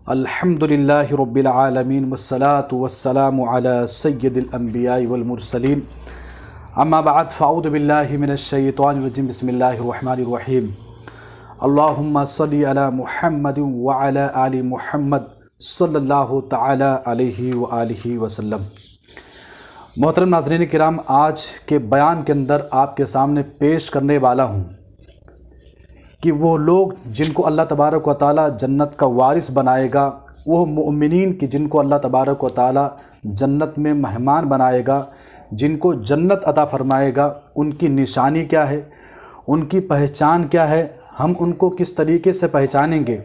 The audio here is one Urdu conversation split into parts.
الحمدللہ رب العالمین والصلاة والسلام علی سید الانبیاء والمرسلین اما بعد فاعوذ باللہ من الشیطان الرجیم بسم اللہ الرحمن الرحیم اللہم صلی علی محمد وعلی آل محمد صلی اللہ تعالی علیہ وآلہ وسلم۔ محترم ناظرین کرام، آج کے بیان کے اندر آپ کے سامنے پیش کرنے والا ہوں کہ وہ لوگ جن کو اللہ تبارک و تعالیٰ جنت کا وارث بنائے گا، وہ مؤمنین کی جن کو اللہ تبارک و تعالیٰ جنت میں مہمان بنائے گا، جن کو جنت عطا فرمائے گا، ان کی نشانی کیا ہے، ان کی پہچان کیا ہے، ہم ان کو کس طریقے سے پہچانیں گے،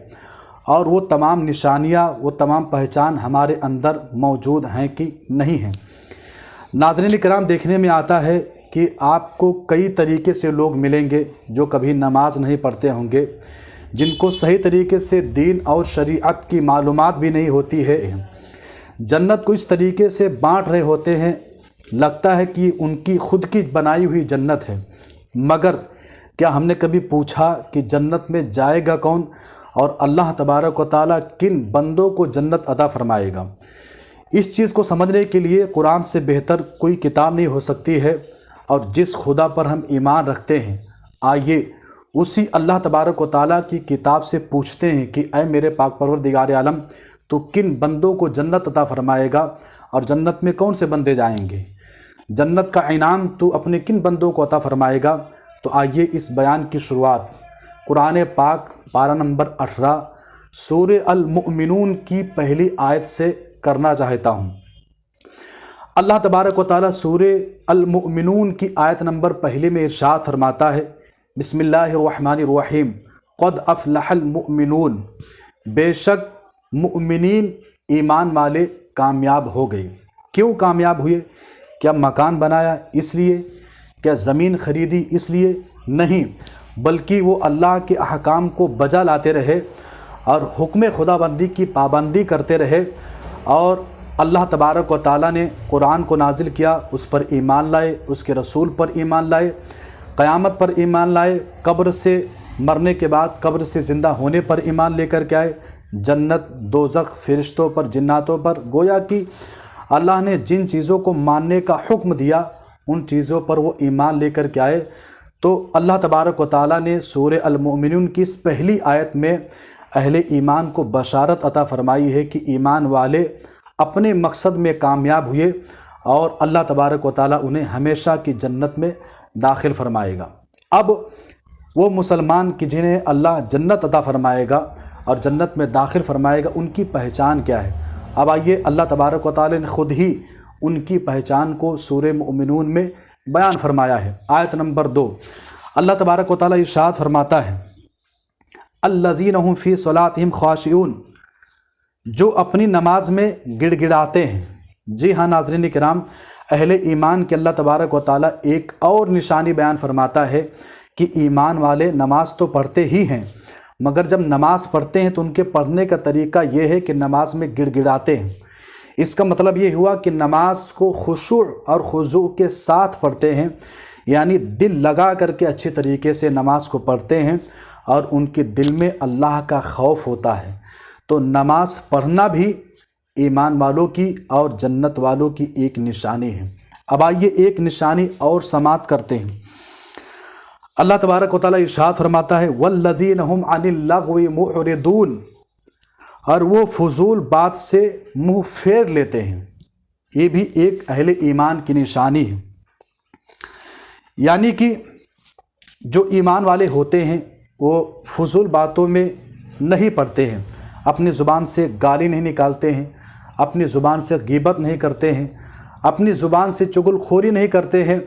اور وہ تمام نشانیاں، وہ تمام پہچان ہمارے اندر موجود ہیں کہ نہیں ہیں۔ ناظرین کرام، دیکھنے میں آتا ہے کہ آپ کو کئی طریقے سے لوگ ملیں گے جو کبھی نماز نہیں پڑھتے ہوں گے، جن کو صحیح طریقے سے دین اور شریعت کی معلومات بھی نہیں ہوتی ہے، جنت کو اس طریقے سے بانٹ رہے ہوتے ہیں، لگتا ہے کہ ان کی خود کی بنائی ہوئی جنت ہے، مگر کیا ہم نے کبھی پوچھا کہ جنت میں جائے گا کون اور اللہ تبارک و تعالیٰ کن بندوں کو جنت عطا فرمائے گا؟ اس چیز کو سمجھنے کے لیے قرآن سے بہتر کوئی کتاب نہیں ہو سکتی ہے، اور جس خدا پر ہم ایمان رکھتے ہیں، آئیے اسی اللہ تبارک و تعالیٰ کی کتاب سے پوچھتے ہیں کہ اے میرے پاک پروردگار عالم، تو کن بندوں کو جنت عطا فرمائے گا اور جنت میں کون سے بندے جائیں گے؟ جنت کا انعام تو اپنے کن بندوں کو عطا فرمائے گا؟ تو آئیے اس بیان کی شروعات قرآن پاک پارہ نمبر 18 سورہ المؤمنون کی پہلی آیت سے کرنا چاہتا ہوں۔ اللہ تبارک و تعالیٰ سورہ المؤمنون کی آیت نمبر پہلے میں ارشاد فرماتا ہے، بسم اللہ الرحمن الرحیم، قد افلح المؤمنون، بے شک مؤمنین ایمان والے کامیاب ہو گئے۔ کیوں کامیاب ہوئے؟ کیا مکان بنایا اس لیے؟ کیا زمین خریدی اس لیے؟ نہیں، بلکہ وہ اللہ کے احکام کو بجا لاتے رہے اور حکم خدا بندی کی پابندی کرتے رہے، اور اللہ تبارک و تعالیٰ نے قرآن کو نازل کیا، اس پر ایمان لائے، اس کے رسول پر ایمان لائے، قیامت پر ایمان لائے، قبر سے مرنے کے بعد قبر سے زندہ ہونے پر ایمان لے کر کے آئے، جنت، دوزخ، فرشتوں پر، جناتوں پر، گویا کہ اللہ نے جن چیزوں کو ماننے کا حکم دیا ان چیزوں پر وہ ایمان لے کر کے آئے۔ تو اللہ تبارک و تعالیٰ نے سورہ المؤمنون کی اس پہلی آیت میں اہل ایمان کو بشارت عطا فرمائی ہے کہ ایمان والے اپنے مقصد میں کامیاب ہوئے اور اللہ تبارک و تعالیٰ انہیں ہمیشہ کی جنت میں داخل فرمائے گا۔ اب وہ مسلمان کی جنہیں اللہ جنت عطا فرمائے گا اور جنت میں داخل فرمائے گا، ان کی پہچان کیا ہے؟ اب آئیے اللہ تبارک و تعالیٰ نے خود ہی ان کی پہچان کو سورہ مؤمنون میں بیان فرمایا ہے۔ آیت نمبر 2 اللہ تبارک و تعالیٰ ارشاد فرماتا ہے، الذین هم فی صلاتہم خاشعون، جو اپنی نماز میں گڑ گڑاتے ہیں۔ جی ہاں ناظرین کرام، اہل ایمان کے اللہ تبارک و تعالیٰ ایک اور نشانی بیان فرماتا ہے کہ ایمان والے نماز تو پڑھتے ہی ہیں، مگر جب نماز پڑھتے ہیں تو ان کے پڑھنے کا طریقہ یہ ہے کہ نماز میں گڑ گڑاتے ہیں۔ اس کا مطلب یہ ہوا کہ نماز کو خشوع اور خضوع کے ساتھ پڑھتے ہیں، یعنی دل لگا کر کے اچھے طریقے سے نماز کو پڑھتے ہیں اور ان کے دل میں اللہ کا خوف ہوتا ہے۔ تو نماز پڑھنا بھی ایمان والوں کی اور جنت والوں کی ایک نشانی ہے۔ اب آئیے ایک نشانی اور سماعت کرتے ہیں۔ اللہ تبارک و تعالیٰ ارشاد فرماتا ہے، والذین هم عن اللغو معرضون، اور وہ فضول بات سے منہ پھیر لیتے ہیں۔ یہ بھی ایک اہل ایمان کی نشانی ہے، یعنی کہ جو ایمان والے ہوتے ہیں وہ فضول باتوں میں نہیں پڑتے ہیں، اپنی زبان سے گالی نہیں نکالتے ہیں، اپنی زبان سے غیبت نہیں کرتے ہیں، اپنی زبان سے چغل خوری نہیں کرتے ہیں،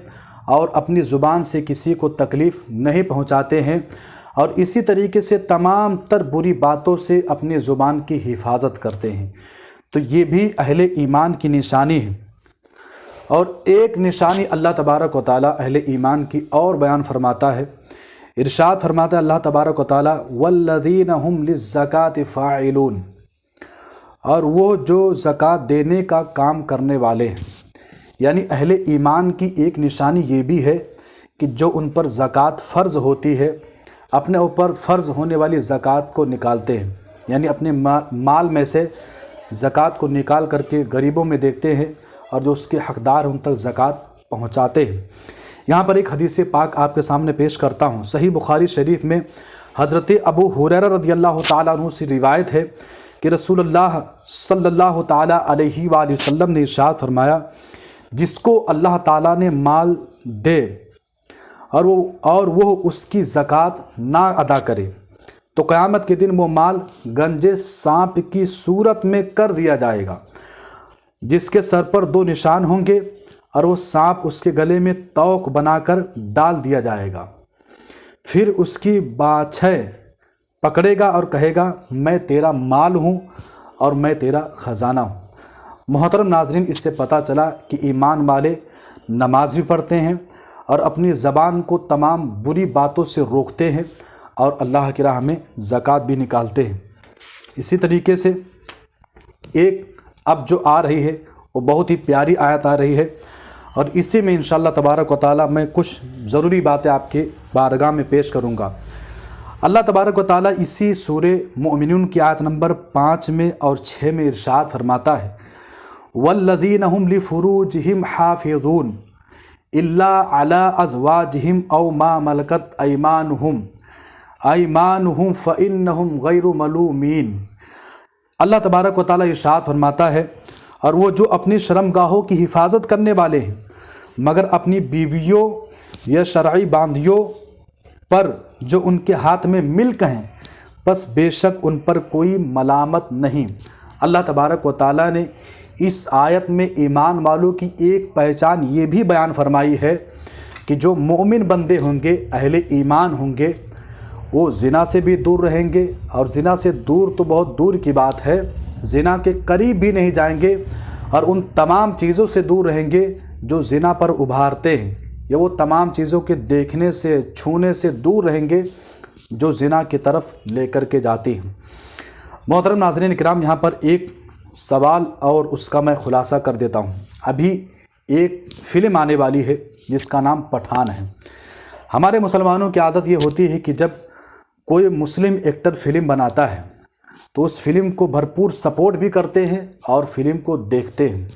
اور اپنی زبان سے کسی کو تکلیف نہیں پہنچاتے ہیں، اور اسی طریقے سے تمام تر بری باتوں سے اپنی زبان کی حفاظت کرتے ہیں۔ تو یہ بھی اہل ایمان کی نشانی ہے۔ اور ایک نشانی اللہ تبارک و تعالیٰ اہل ایمان کی اور بیان فرماتا ہے، ارشاد فرماتا ہے اللہ تبارک و تعالیٰ، والذین هم للزکاة فاعلون، اور وہ جو زکوٰۃ دینے کا کام کرنے والے ہیں۔ یعنی اہل ایمان کی ایک نشانی یہ بھی ہے کہ جو ان پر زکوٰۃ فرض ہوتی ہے، اپنے اوپر فرض ہونے والی زکوٰۃ کو نکالتے ہیں۔ یعنی اپنے مال میں سے زکوٰۃ کو نکال کر کے غریبوں میں دیتے ہیں اور جو اس کے حقدار ان تک زکوٰۃ پہنچاتے ہیں۔ یہاں پر ایک حدیث پاک آپ کے سامنے پیش کرتا ہوں۔ صحیح بخاری شریف میں حضرت ابو ہریرہ رضی اللہ تعالیٰ عنہ سے روایت ہے کہ رسول اللہ صلی اللہ تعالیٰ علیہ وآلہ وسلم نے ارشاد فرمایا، جس کو اللہ تعالیٰ نے مال دے اور وہ اس کی زکوٰۃ نہ ادا کرے تو قیامت کے دن وہ مال گنجے سانپ کی صورت میں کر دیا جائے گا، جس کے سر پر 2 نشان ہوں گے اور وہ سانپ اس کے گلے میں توق بنا کر ڈال دیا جائے گا، پھر اس کی باچھیں پکڑے گا اور کہے گا میں تیرا مال ہوں اور میں تیرا خزانہ ہوں۔ محترم ناظرین، اس سے پتہ چلا کہ ایمان والے نماز بھی پڑھتے ہیں اور اپنی زبان کو تمام بری باتوں سے روکتے ہیں اور اللہ کی راہ میں زکوٰۃ بھی نکالتے ہیں۔ اسی طریقے سے ایک اب جو آ رہی ہے وہ بہت ہی پیاری آیت آ رہی ہے اور اسی میں انشاءاللہ تبارک و تعالیٰ میں کچھ ضروری باتیں آپ کے بارگاہ میں پیش کروں گا۔ اللہ تبارک و تعالیٰ اسی سورہ مؤمنون کی آیت نمبر 5 میں اور 6 میں ارشاد فرماتا ہے، وَالَّذِينَ هُمْ لِفُرُوجِهِمْ حَافِظُونَ إِلَّا عَلَىٰ أَزْوَاجِهِمْ أَوْ مَا مَلَكَتْ أَيْمَانُهُمْ فَإِنَّهُمْ غَيْرُ مَلُومِينَ۔ اللہ تبارک و تعالیٰ ارشاد فرماتا ہے، اور وہ جو اپنی شرمگاہوں کی حفاظت کرنے والے ہیں مگر اپنی بیویوں یا شرعی باندھیوں پر جو ان کے ہاتھ میں ملک ہیں، بس بے شک ان پر کوئی ملامت نہیں۔ اللہ تبارک و تعالیٰ نے اس آیت میں ایمان والوں کی ایک پہچان یہ بھی بیان فرمائی ہے کہ جو مومن بندے ہوں گے، اہل ایمان ہوں گے، وہ زنا سے بھی دور رہیں گے، اور زنا سے دور تو بہت دور کی بات ہے، زنا کے قریب بھی نہیں جائیں گے، اور ان تمام چیزوں سے دور رہیں گے جو زنا پر ابھارتے ہیں، یا وہ تمام چیزوں کے دیکھنے سے چھونے سے دور رہیں گے جو زنا کی طرف لے کر کے جاتی ہیں۔ محترم ناظرین کرام، یہاں پر ایک سوال اور اس کا میں خلاصہ کر دیتا ہوں۔ ابھی ایک فلم آنے والی ہے جس کا نام پٹھان ہے۔ ہمارے مسلمانوں کی عادت یہ ہوتی ہے کہ جب کوئی مسلم ایکٹر فلم بناتا ہے تو اس فلم کو بھرپور سپورٹ بھی کرتے ہیں اور فلم کو دیکھتے ہیں۔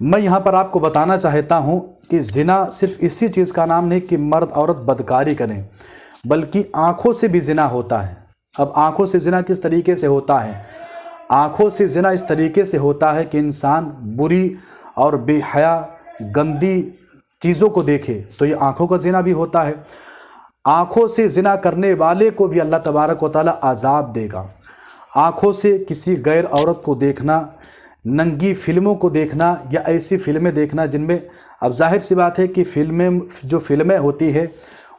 میں یہاں پر آپ کو بتانا چاہتا ہوں کہ زنا صرف اسی چیز کا نام نہیں کہ مرد عورت بدکاری کریں، بلکہ آنکھوں سے بھی زنا ہوتا ہے۔ اب آنکھوں سے زنا کس طریقے سے ہوتا ہے؟ آنکھوں سے زنا اس طریقے سے ہوتا ہے کہ انسان بری اور بے حیا گندی چیزوں کو دیکھے تو یہ آنکھوں کا زنا بھی ہوتا ہے۔ آنکھوں سے زنا کرنے والے کو بھی اللہ تبارک و تعالیٰ عذاب دے گا۔ آنکھوں سے کسی غیر عورت کو دیکھنا، ننگی فلموں کو دیکھنا، یا ایسی فلمیں دیکھنا جن میں اب ظاہر سی بات ہے کہ جو فلمیں ہوتی ہیں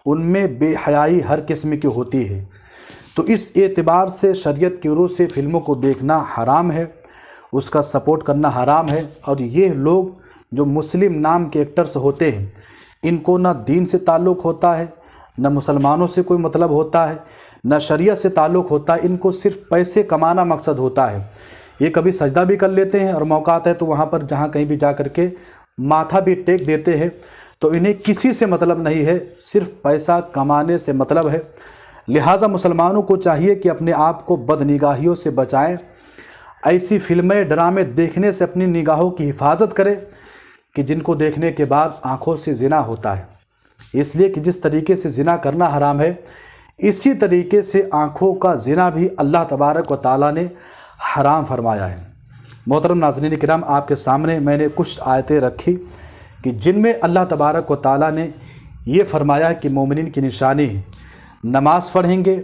ان میں بے حیائی ہر قسم کی ہوتی ہے، تو اس اعتبار سے شریعت کی روح سے فلموں کو دیکھنا حرام ہے، اس کا سپورٹ کرنا حرام ہے۔ اور یہ لوگ جو مسلم نام کے ایکٹرز ہوتے ہیں، ان کو نہ دین سے تعلق ہوتا ہے، نہ مسلمانوں سے کوئی مطلب ہوتا ہے، نہ شریعت سے تعلق ہوتا ہے، ان کو صرف پیسے کمانا مقصد ہوتا ہے۔ یہ کبھی سجدہ بھی کر لیتے ہیں اور موقع آتا ہے تو وہاں پر جہاں کہیں بھی جا کر کے ماتھا بھی ٹیک دیتے ہیں، تو انہیں کسی سے مطلب نہیں ہے، صرف پیسہ کمانے سے مطلب ہے۔ لہٰذا مسلمانوں کو چاہیے کہ اپنے آپ کو بدنگاہیوں سے بچائیں، ایسی فلمیں ڈرامے دیکھنے سے اپنی نگاہوں کی حفاظت کریں کہ جن کو دیکھنے کے بعد آنکھوں سے زنا ہوتا ہے۔ اس لیے کہ جس طریقے سے زنا کرنا حرام ہے، اسی طریقے سے آنکھوں کا زنا بھی اللہ تبارک و تعالیٰ نے حرام فرمایا ہے۔ محترم ناظرین کرام، آپ کے سامنے میں نے کچھ آیتیں رکھی کہ جن میں اللہ تبارک و تعالیٰ نے یہ فرمایا کہ مومنین کی نشانی ہے، نماز پڑھیں گے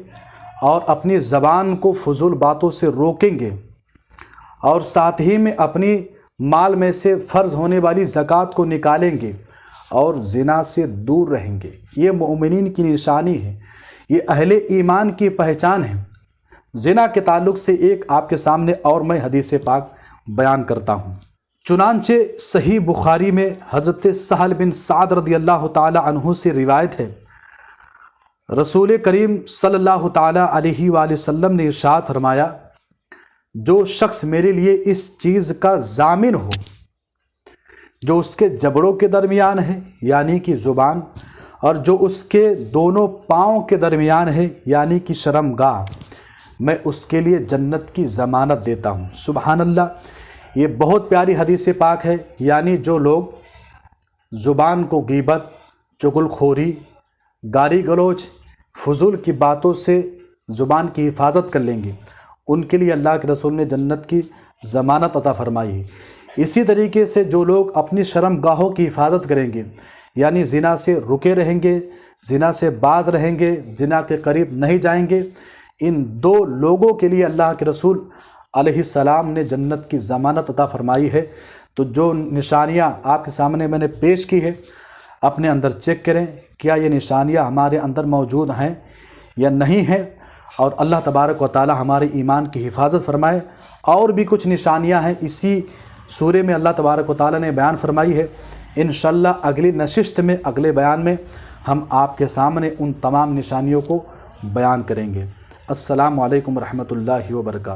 اور اپنی زبان کو فضول باتوں سے روکیں گے، اور ساتھ ہی میں اپنی مال میں سے فرض ہونے والی زکوٰۃ کو نکالیں گے اور زنا سے دور رہیں گے۔ یہ مومنین کی نشانی ہے، یہ اہل ایمان کی پہچان ہے۔ زنا کے تعلق سے ایک آپ کے سامنے اور میں حدیث پاک بیان کرتا ہوں۔ چنانچہ صحیح بخاری میں حضرت سہل بن سعد رضی اللہ تعالی عنہ سے روایت ہے، رسول کریم صلی اللہ تعالی علیہ وآلہ وسلم نے ارشاد فرمایا، جو شخص میرے لیے اس چیز کا ضامن ہو جو اس کے جبڑوں کے درمیان ہے یعنی کہ زبان، اور جو اس کے دونوں پاؤں کے درمیان ہے یعنی کہ شرمگاہ، میں اس کے لیے جنت کی ضمانت دیتا ہوں۔ سبحان اللہ، یہ بہت پیاری حدیث پاک ہے۔ یعنی جو لوگ زبان کو غیبت، چغل خوری، گالی گلوچ، فضول کی باتوں سے زبان کی حفاظت کر لیں گے، ان کے لیے اللہ کے رسول نے جنت کی ضمانت عطا فرمائی ہے۔ اسی طریقے سے جو لوگ اپنی شرم گاہوں کی حفاظت کریں گے، یعنی زنا سے رکے رہیں گے، زنا سے باز رہیں گے، زنا کے قریب نہیں جائیں گے، ان دو لوگوں کے لیے اللہ کے رسول علیہ السلام نے جنت کی ضمانت عطا فرمائی ہے۔ تو جو نشانیاں آپ کے سامنے میں نے پیش کی ہے، اپنے اندر چیک کریں کیا یہ نشانیاں ہمارے اندر موجود ہیں یا نہیں ہیں، اور اللہ تبارک و تعالی ہمارے ایمان کی حفاظت فرمائے۔ اور بھی کچھ نشانیاں ہیں اسی سورے میں اللہ تبارک و تعالی نے بیان فرمائی ہے۔ انشاءاللہ اگلی نشست میں، اگلے بیان میں ہم آپ کے سامنے ان تمام نشانیوں کو بیان کریں گے۔ السلام علیکم ورحمۃ اللہ وبرکاتہ۔